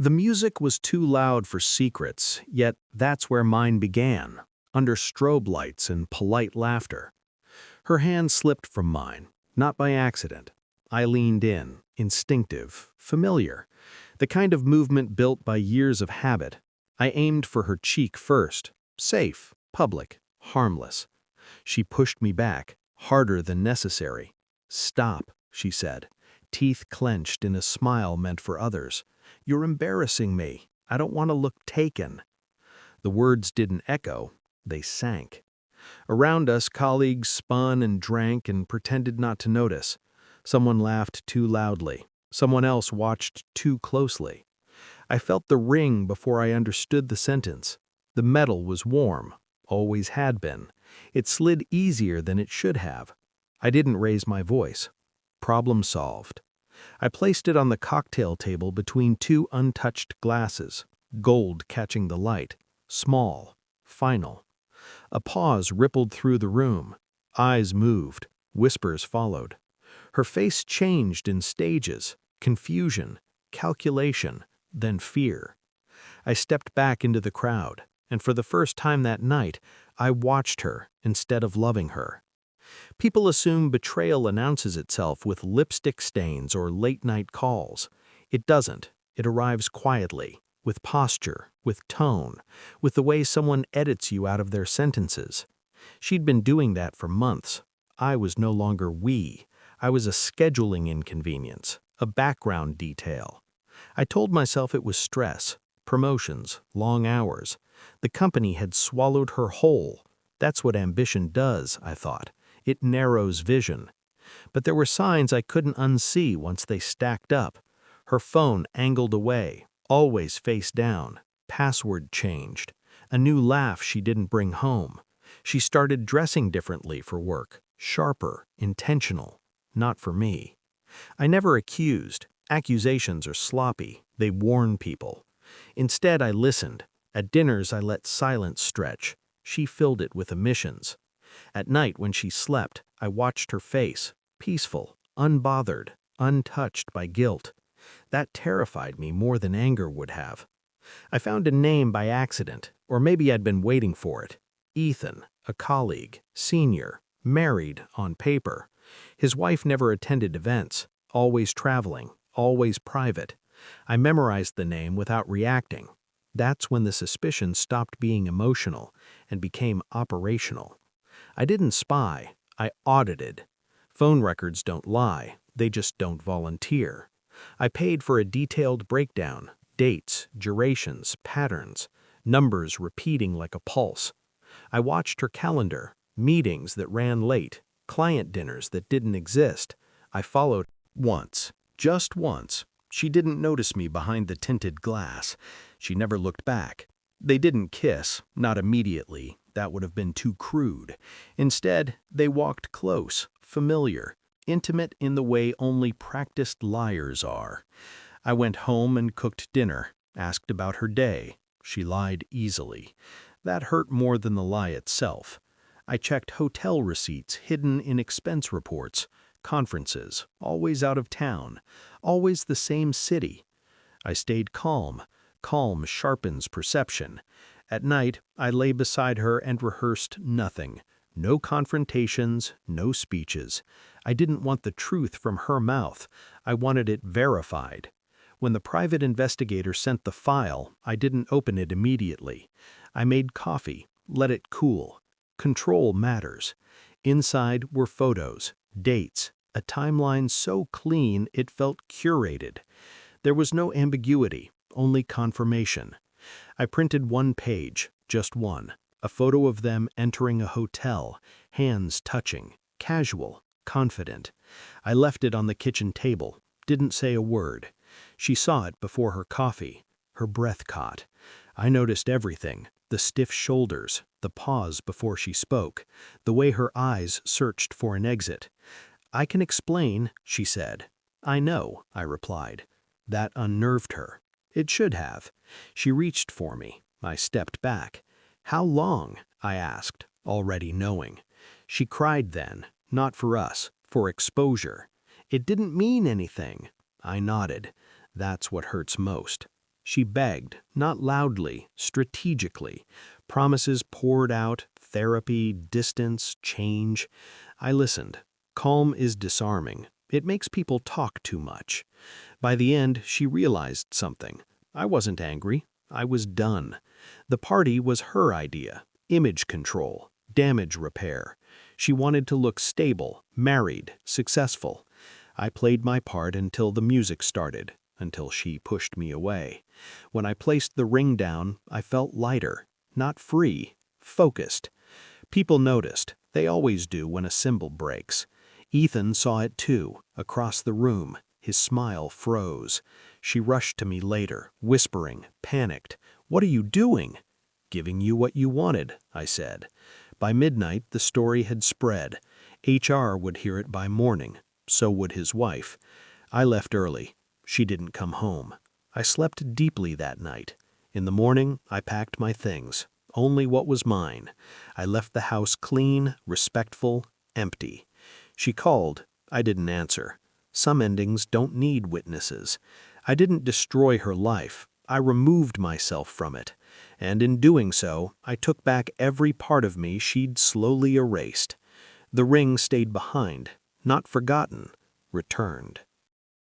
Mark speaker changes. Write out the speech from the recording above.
Speaker 1: The music was too loud for secrets, yet that's where mine began, under strobe lights and polite laughter. Her hand slipped from mine, not by accident. I leaned in, instinctive, familiar, the kind of movement built by years of habit. I aimed for her cheek first, safe, public, harmless. She pushed me back, harder than necessary. "Stop," she said, teeth clenched in a smile meant for others. "You're embarrassing me. I don't want to look taken." The words didn't echo, they sank. Around us, colleagues spun and drank and pretended not to notice. Someone laughed too loudly. Someone else watched too closely. I felt the ring before I understood the sentence. The metal was warm, always had been. It slid easier than it should have. I didn't raise my voice. Problem solved. I placed it on the cocktail table between two untouched glasses, gold catching the light, small, final. A pause rippled through the room. Eyes moved, whispers followed. Her face changed in stages, confusion, calculation, then fear. I stepped back into the crowd, and for the first time that night, I watched her instead of loving her. People assume betrayal announces itself with lipstick stains or late-night calls. It doesn't. It arrives quietly, with posture, with tone, with the way someone edits you out of their sentences. She'd been doing that for months. I was no longer we. I was a scheduling inconvenience, a background detail. I told myself it was stress, promotions, long hours. The company had swallowed her whole. That's what ambition does, I thought. It narrows vision. But there were signs I couldn't unsee once they stacked up. Her phone angled away, always face down. Password changed. A new laugh she didn't bring home. She started dressing differently for work, sharper, intentional. Not for me. I never accused. Accusations are sloppy. They warn people. Instead, I listened. At dinners, I let silence stretch. She filled it with omissions. At night, when she slept, I watched her face, peaceful, unbothered, untouched by guilt. That terrified me more than anger would have. I found a name by accident, or maybe I'd been waiting for it. Ethan, a colleague, senior, married on paper. His wife never attended events, always traveling, always private. I memorized the name without reacting. That's when the suspicion stopped being emotional and became operational. I didn't spy, I audited. Phone records don't lie, they just don't volunteer. I paid for a detailed breakdown, dates, durations, patterns, numbers repeating like a pulse. I watched her calendar, meetings that ran late, client dinners that didn't exist. I followed once, just once. She didn't notice me behind the tinted glass. She never looked back. They didn't kiss, not immediately. That would have been too crude. Instead, they walked close, familiar, intimate in the way only practiced liars are. I went home and cooked dinner, asked about her day. She lied easily. That hurt more than the lie itself. I checked hotel receipts hidden in expense reports, conferences, always out of town, always the same city. I stayed calm. Calm sharpens perception. At night, I lay beside her and rehearsed nothing. No confrontations, no speeches. I didn't want the truth from her mouth. I wanted it verified. When the private investigator sent the file, I didn't open it immediately. I made coffee, let it cool. Control matters. Inside were photos, dates, a timeline so clean it felt curated. There was no ambiguity, only confirmation. I printed one page, just one, a photo of them entering a hotel, hands touching, casual, confident. I left it on the kitchen table, didn't say a word. She saw it before her coffee. Her breath caught. I noticed everything, the stiff shoulders, the pause before she spoke, the way her eyes searched for an exit. "I can explain," she said. "I know," I replied. That unnerved her. It should have. She reached for me. I stepped back. "How long?" I asked, already knowing. She cried then, not for us, for exposure. "It didn't mean anything." I nodded. That's what hurts most. She begged, not loudly, strategically. Promises poured out, therapy, distance, change. I listened. Calm is disarming. It makes people talk too much. By the end, she realized something. I wasn't angry. I was done. The party was her idea. Image control, damage repair. She wanted to look stable, married, successful. I played my part until the music started, until she pushed me away. When I placed the ring down, I felt lighter, not free, focused. People noticed. They always do when a symbol breaks. Ethan saw it too, across the room. His smile froze. She rushed to me later, whispering, panicked. "What are you doing?" "Giving you what you wanted," I said. By midnight, the story had spread. HR would hear it by morning. So would his wife. I left early. She didn't come home. I slept deeply that night. In the morning, I packed my things. Only what was mine. I left the house clean, respectful, empty. She called. I didn't answer. Some endings don't need witnesses. I didn't destroy her life. I removed myself from it. And in doing so, I took back every part of me she'd slowly erased. The ring stayed behind, not forgotten, returned.